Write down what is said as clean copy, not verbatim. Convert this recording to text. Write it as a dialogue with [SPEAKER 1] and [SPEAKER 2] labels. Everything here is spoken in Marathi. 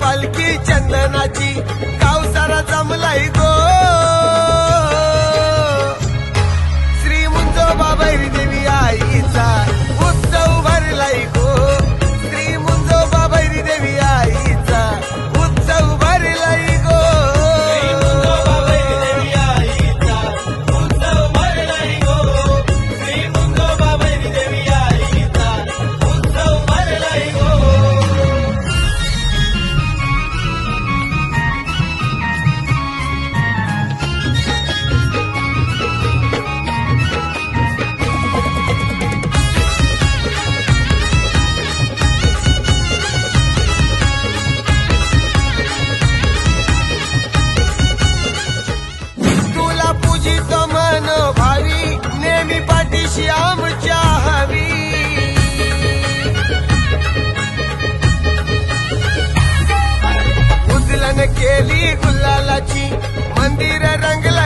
[SPEAKER 1] पालखी चंदनाची गाव सारा जमलाय गो श्री मुंजोबा भैरी देवी आईचा उत्सव भरलाय गो श्री मुंजोबा भैरी देवी आईचा उत्सव भरलाय गो श्री मुंजोबा भैरी देवी आईचा उत्सव भरलाय गो श्री मुंजोबा भैरी देवी आईचा उत्सव भरलाय गो तुला पूजितो मन भावी नेहमी पाठीशी आमच्या हवी उजलन केली गुलालाची मंदिर रंगला